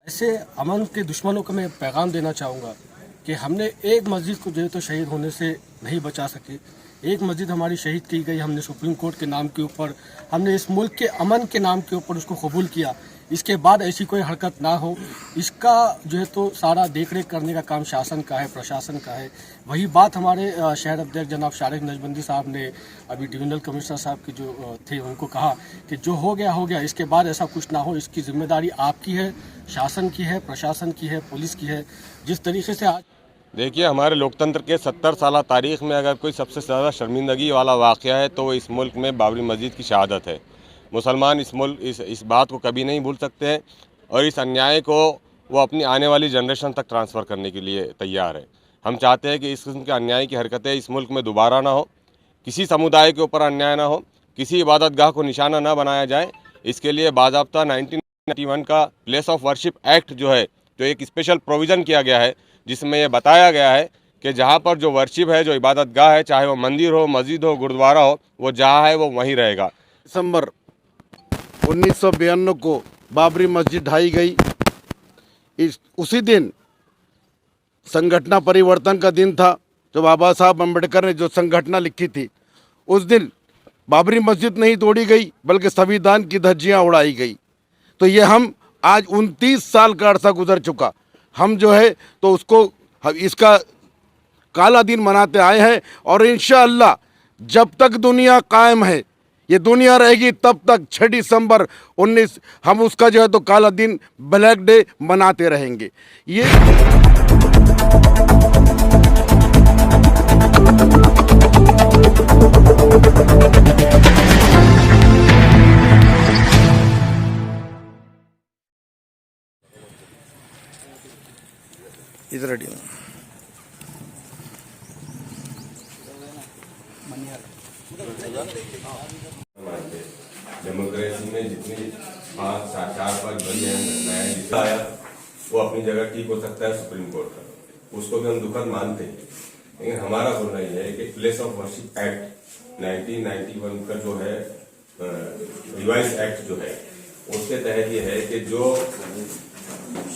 ऐसे अमन के दुश्मनों को मैं पैगाम देना चाहूँगा कि हमने एक मस्जिद को जो है तो शहीद होने से नहीं बचा सके। एक मस्जिद हमारी शहीद की गई, हमने सुप्रीम कोर्ट के नाम के ऊपर, हमने इस मुल्क के अमन के नाम के ऊपर उसको कबूल किया। इसके बाद ऐसी कोई हरकत ना हो, इसका जो है तो सारा देख रेख करने का काम शासन का है, प्रशासन का है। वही बात हमारे शहर अध्यक्ष जनाब शारिक नजबंदी साहब ने अभी डिविजनल कमिश्नर साहब के जो थे उनको कहा कि जो हो गया, इसके बाद ऐसा कुछ ना हो। इसकी जिम्मेदारी आपकी है, शासन की है, प्रशासन की है, पुलिस की है। जिस तरीके से आज देखिए, हमारे लोकतंत्र के 70 साल तारीख़ में अगर कोई सबसे ज़्यादा शर्मिंदगी वाला वाक़या है तो वो इस मुल्क में बाबरी मस्जिद की शहादत है। मुसलमान इस बात को कभी नहीं भूल सकते हैं और इस अन्याय को वो अपनी आने वाली जनरेशन तक ट्रांसफ़र करने के लिए तैयार है। हम चाहते हैं कि इस किस्म के अन्याय की हरकतें इस मुल्क में दोबारा ना हो, किसी समुदाय के ऊपर अन्याय ना हो, किसी इबादतगाह को निशाना ना बनाया जाए। इसके लिए बाज़ाब्ता 1991 का प्लेस ऑफ वर्शिप एक्ट जो है, जो एक स्पेशल प्रोविज़न किया गया है जिसमें ये बताया गया है कि जहाँ पर जो वर्शिप है, जो इबादतगाह है, चाहे वो मंदिर हो, मस्जिद हो, गुरुद्वारा हो, वो जहाँ है वो वहीं रहेगा। दिसंबर 1992 को बाबरी मस्जिद ढाई गई। उसी दिन संगठना परिवर्तन का दिन था, जब बाबा साहब अम्बेडकर ने जो संगठना लिखी थी। उस दिन बाबरी मस्जिद नहीं तोड़ी गई बल्कि संविधान की धज्जियां उड़ाई गई। तो ये हम आज 29 साल का अरसा गुजर चुका, हम जो है तो उसको इसका काला दिन मनाते आए हैं। और इंशाअल्लाह जब तक दुनिया कायम है, ये दुनिया रहेगी, तब तक 6 दिसंबर 19 हम उसका जो है तो काला दिन, ब्लैक डे मनाते रहेंगे। ये इधर डेमोक्रेसी में जितनी 4-5 बड़ी घटनाएं आया वो अपनी जगह ठीक हो सकता है सुप्रीम कोर्ट का, उसको भी हम दुखद मानते हैं। लेकिन हमारा बोलना यह है कि प्लेस ऑफ वर्शिप एक्ट 1991 का जो है रिवाइज एक्ट जो है, उसके तहत ये है कि जो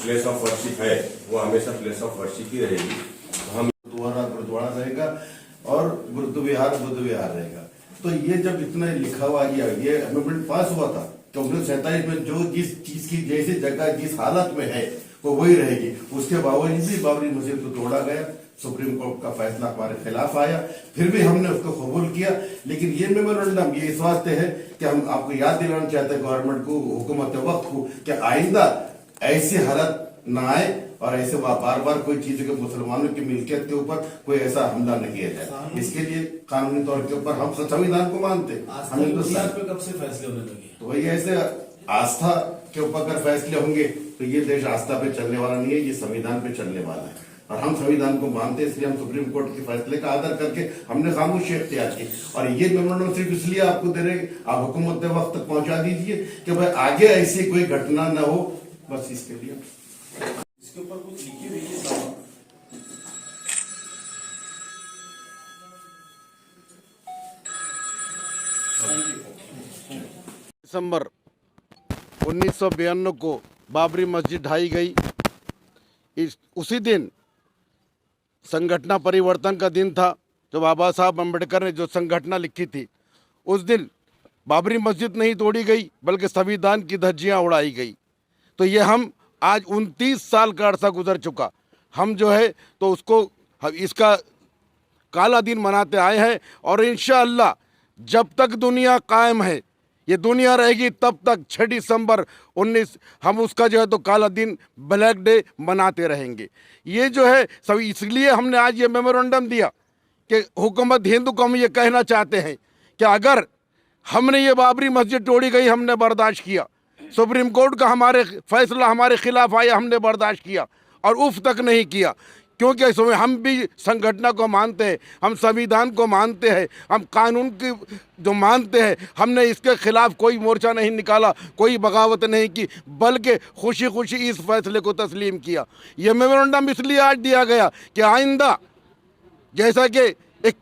प्लेस ऑफ वर्शिप है वो हमेशा प्लेस ऑफ वर्शिप ही रहेगी। तो हम गुरुद्वारा रहेगा और बुद्ध विहार रहेगा। तो ये जब इतना लिखा हुआ ये अमेंडमेंट पास हुआ था कि 1947 में जो जिस चीज की जैसी जगह जिस हालत में है वो वही रहेगी। उसके बावजूद भी बाबरी मस्जिद को तोड़ा गया, सुप्रीम कोर्ट का फैसला हमारे खिलाफ आया, फिर भी हमने उसको कबूल किया। लेकिन ये मेमोरेंडम ये इस वास्ते है कि हम आपको याद दिलाना चाहते हैं गवर्नमेंट को, हुकूमत वक्त को, कि आइंदा ऐसी हालत ना आए और ऐसे बार बार कोई चीज के मुसलमानों की मिल्कियत के ऊपर कोई ऐसा हमला न किया जाए। इसके लिए कानूनी तौर के ऊपर हम संविधान को मानते हैं। हम हिंदुस्तान पे कब से फैसले होने लगे? तो वही ऐसे आस्था के ऊपर अगर फैसले होंगे तो ये देश आस्था पे चलने वाला नहीं है, ये संविधान पे चलने वाला है। और हम संविधान को मानते हैं, इसलिए हम सुप्रीम कोर्ट के फैसले का आदर करके हमने खामोशी अख्तियार की। और ये मेमोरेंडम सिर्फ इसलिए आपको दे रहे, आप हुकूमत वक्त तक पहुंचा दीजिए कि भाई आगे ऐसी कोई घटना न हो, बस इसके लिए। इसके ऊपर कुछ लिखी हुई है दिसंबर 1992 को बाबरी मस्जिद ढाई गई। उसी दिन संगठना परिवर्तन का दिन था, जब बाबा साहब अम्बेडकर ने जो संगठना लिखी थी। उस दिन बाबरी मस्जिद नहीं तोड़ी गई बल्कि संविधान की धज्जियां उड़ाई गई। तो ये हम आज 29 साल का अरसा गुजर चुका, हम जो है तो उसको इसका काला दिन मनाते आए हैं। और इंशाअल्लाह जब तक दुनिया कायम है, ये दुनिया रहेगी, तब तक 6 दिसंबर 19 हम उसका जो है तो काला दिन, ब्लैक डे मनाते रहेंगे। ये जो है सब इसलिए हमने आज ये मेमोरेंडम दिया कि हुकूमत हिंद को हम ये कहना चाहते हैं कि अगर हमने ये बाबरी मस्जिद तोड़ी गई, हमने बर्दाश्त किया, सुप्रीम कोर्ट का हमारे फैसला हमारे खिलाफ आया, हमने बर्दाश्त किया और उफ तक नहीं किया। क्योंकि इसमें हम भी संगठना को मानते हैं, हम संविधान को मानते हैं, हम कानून की जो मानते हैं। हमने इसके खिलाफ कोई मोर्चा नहीं निकाला, कोई बगावत नहीं की, बल्कि खुशी खुशी इस फैसले को तस्लीम किया। ये मेमोरेंडम इसलिए आज दिया गया कि आइंदा, जैसा कि एक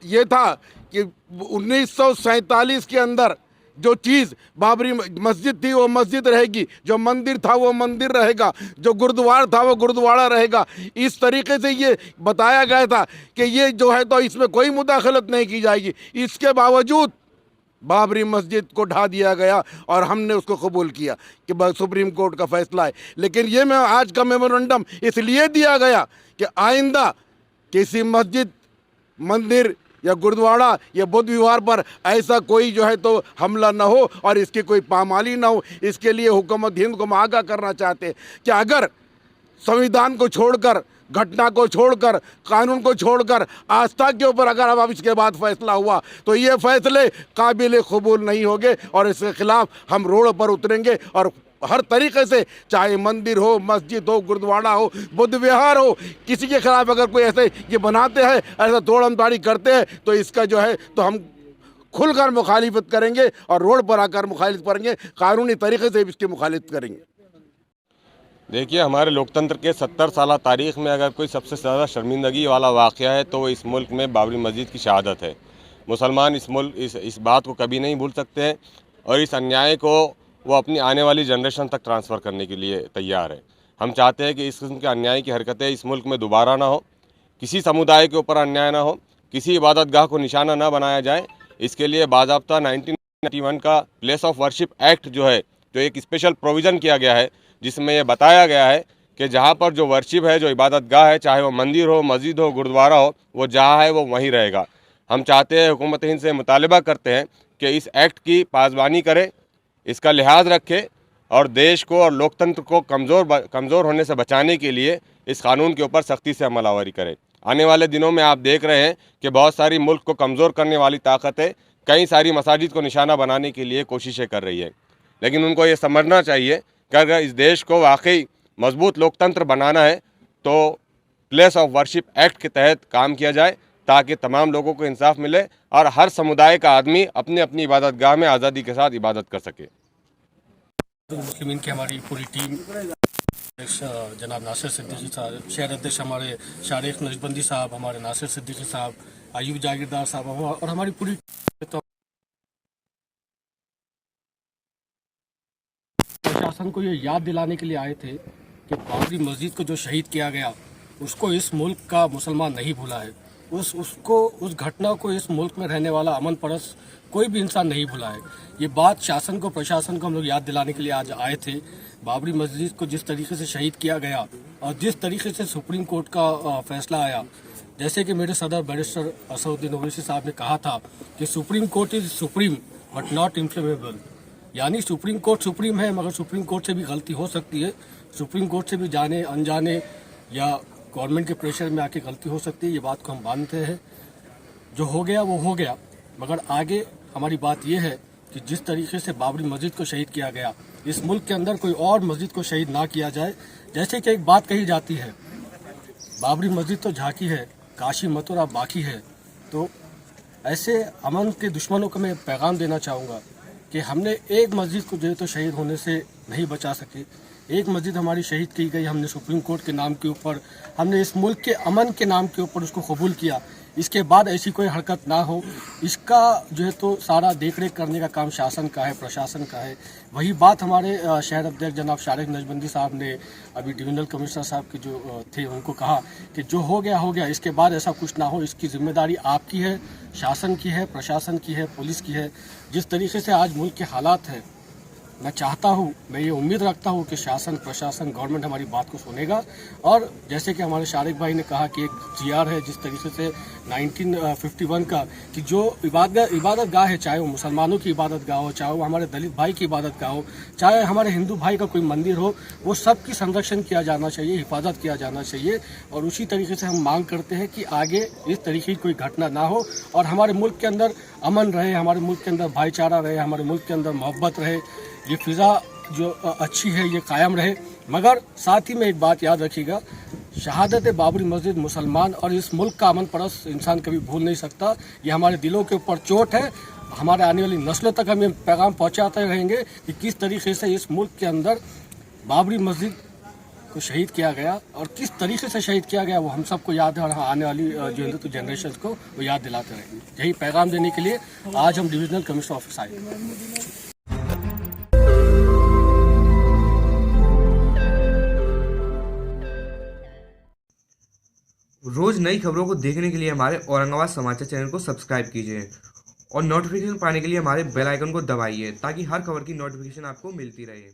ये था कि 1947 के अंदर जो चीज़ बाबरी मस्जिद थी वो मस्जिद रहेगी, जो मंदिर था वो मंदिर रहेगा, जो गुरुद्वारा था वो गुरुद्वारा रहेगा। इस तरीके से ये बताया गया था कि ये जो है तो इसमें कोई मुदाखलत नहीं की जाएगी। इसके बावजूद बाबरी मस्जिद को ढा दिया गया और हमने उसको कबूल किया कि सुप्रीम कोर्ट का फैसला है। लेकिन ये मैं आज का मेमोरेंडम इसलिए दिया गया कि आइंदा किसी मस्जिद, मंदिर या गुरुद्वारा या बुद्ध विहार पर ऐसा कोई जो है तो हमला ना हो और इसकी कोई पामाली ना हो। इसके लिए हुकूमत हिंद को हम आगाह करना चाहते हैं कि अगर संविधान को छोड़कर, घटना को छोड़कर, कानून को छोड़कर आस्था के ऊपर अगर अब इसके बाद फैसला हुआ तो ये फैसले काबिल कबूल नहीं होंगे और इसके खिलाफ हम रोड पर उतरेंगे और हर तरीके से, चाहे मंदिर हो, मस्जिद हो, गुरुद्वारा हो, बुद्ध विहार हो, किसी के खिलाफ अगर कोई ऐसे ये बनाते हैं, ऐसा तोड़मताड़ी करते हैं तो इसका जो है तो हम खुलकर मुखालिफत करेंगे और रोड पर आकर मुखालिफत करेंगे, कानूनी तरीके से इसकी मुखालिफत करेंगे। देखिए, हमारे लोकतंत्र के 70 साल तारीख़ में अगर कोई सबसे ज़्यादा शर्मिंदगी वाला वाक़या है तो वो इस मुल्क में बाबरी मस्जिद की शहादत है। मुसलमान इस बात को कभी नहीं भूल सकते हैं और इस अन्याय को वो अपनी आने वाली जनरेशन तक ट्रांसफ़र करने के लिए तैयार है। हम चाहते हैं कि इस किस्म के अन्याय की हरकतें इस मुल्क में दोबारा ना हो, किसी समुदाय के ऊपर अन्याय ना हो, किसी इबादतगाह को निशाना ना बनाया जाए। इसके लिए बाज़ाब्ता 1991 का प्लेस ऑफ वर्शिप एक्ट जो है, जो एक स्पेशल प्रोविज़न किया गया है जिसमें यह बताया गया है कि जहाँ पर जो वर्शिप है, जो इबादतगाह है, चाहे वो मंदिर हो, मस्जिद हो, गुरुद्वारा हो, वो जहाँ है वो वहीं रहेगा। हम चाहते हैं, हुकूमत हिंद से मुतालबा करते हैं कि इस एक्ट की पासबानी करे, इसका लिहाज रखे और देश को और लोकतंत्र को कमज़ोर होने से बचाने के लिए इस कानून के ऊपर सख्ती से अमलावरी करे। आने वाले दिनों में आप देख रहे हैं कि बहुत सारी मुल्क को कमज़ोर करने वाली ताकतें कई सारी मसाजिद को निशाना बनाने के लिए कोशिशें कर रही है, लेकिन उनको ये समझना चाहिए कि अगर इस देश को वाकई मजबूत लोकतंत्र बनाना है तो प्लेस ऑफ वर्शिप एक्ट के तहत काम किया जाए ताकि तमाम लोगों को इंसाफ मिले और हर समुदाय का आदमी अपनी अपनी इबादतगाह में आज़ादी के साथ इबादत कर सके। मुस्लिमीन की हमारी पूरी टीम, जनाब नासिर सिद्दीकी साहब, शहर अध्यक्ष हमारे शारिक नजबंदी साहब, हमारे नासिर सिद्दीकी साहब, अयूब जागीरदार साहब और हमारी पूरी प्रशासन को ये याद दिलाने के लिए आए थे कि बाबरी मस्जिद को जो शहीद किया गया उसको इस मुल्क का मुसलमान नहीं भूला है। उस घटना को इस मुल्क में रहने वाला अमन परस्त कोई भी इंसान नहीं भूला है। ये बात शासन को, प्रशासन को हम लोग याद दिलाने के लिए आज आए थे। बाबरी मस्जिद को जिस तरीके से शहीद किया गया और जिस तरीके से सुप्रीम कोर्ट का फैसला आया, जैसे कि मेरे सदर बैरिस्टर असदुद्दीन ओवैसी साहब ने कहा था कि supreme court is supreme but not inflammable, यानी सुप्रीम कोर्ट सुप्रीम है मगर सुप्रीम कोर्ट से भी गलती हो सकती है, सुप्रीम कोर्ट से भी जाने अनजाने या गवर्नमेंट के प्रेशर में आके गलती हो सकती है। ये बात को हम मानते हैं, जो हो गया वो हो गया, मगर आगे हमारी बात यह है कि जिस तरीके से बाबरी मस्जिद को शहीद किया गया, इस मुल्क के अंदर कोई और मस्जिद को शहीद ना किया जाए। जैसे कि एक बात कही जाती है, बाबरी मस्जिद तो झांकी है, काशी मथुरा बाकी है। तो ऐसे अमन के दुश्मनों को मैं पैगाम देना चाहूँगा कि हमने एक मस्जिद को जो है तो शहीद होने से नहीं बचा सके। एक मस्जिद हमारी शहीद की गई, हमने सुप्रीम कोर्ट के नाम के ऊपर, हमने इस मुल्क के अमन के नाम के ऊपर उसको कबूल किया। इसके बाद ऐसी कोई हरकत ना हो, इसका जो है तो सारा देख रेख करने का काम शासन का है, प्रशासन का है। वही बात हमारे शहर अध्यक्ष जनाब शारिक नजबंदी साहब ने अभी डिविजनल कमिश्नर साहब के जो थे उनको कहा कि जो हो गया हो गया, इसके बाद ऐसा कुछ ना हो। इसकी जिम्मेदारी आपकी है, शासन की है, प्रशासन की है, पुलिस की है। जिस तरीके से आज मुल्क के हालात हैं, मैं चाहता हूँ, मैं ये उम्मीद रखता हूँ कि शासन, प्रशासन, गवर्नमेंट हमारी बात को सुनेगा। और जैसे कि हमारे शारिक भाई ने कहा कि एक GR है जिस तरीके से 1951 का, कि जो इबादत गाह है, चाहे वो मुसलमानों की इबादत गाह हो, चाहे वो हमारे दलित भाई की इबादत गाह हो, चाहे हमारे हिंदू भाई का कोई मंदिर हो, वो सब की संरक्षण किया जाना चाहिए, हिफाजत किया जाना चाहिए। और उसी तरीके से हम मांग करते हैं कि आगे इस तरीके की कोई घटना ना हो और हमारे मुल्क के अंदर अमन रहे, हमारे मुल्क के अंदर भाईचारा रहे, हमारे मुल्क के अंदर मोहब्बत रहे, ये फिज़ा जो अच्छी है ये कायम रहे। मगर साथ ही में एक बात याद रखिएगा, शहादत बाबरी मस्जिद मुसलमान और इस मुल्क का अमन परस्त इंसान कभी भूल नहीं सकता। ये हमारे दिलों के ऊपर चोट है। हमारे आने वाली नस्लों तक हम ये पैगाम पहुंचाते रहेंगे कि किस तरीके से इस मुल्क के अंदर बाबरी मस्जिद को शहीद किया गया और किस तरीके से शहीद किया गया वो हम सबको याद है और आने वाली जो हिंदुत्व जनरेशन को वो याद दिलाते रहेंगे। यही पैगाम देने के लिए आज हम डिविजनल कमिश्नर ऑफिस आए। रोज़ नई खबरों को देखने के लिए हमारे औरंगाबाद समाचार चैनल को सब्सक्राइब कीजिए और नोटिफिकेशन पाने के लिए हमारे बेल आइकन को दबाइए ताकि हर खबर की नोटिफिकेशन आपको मिलती रहे।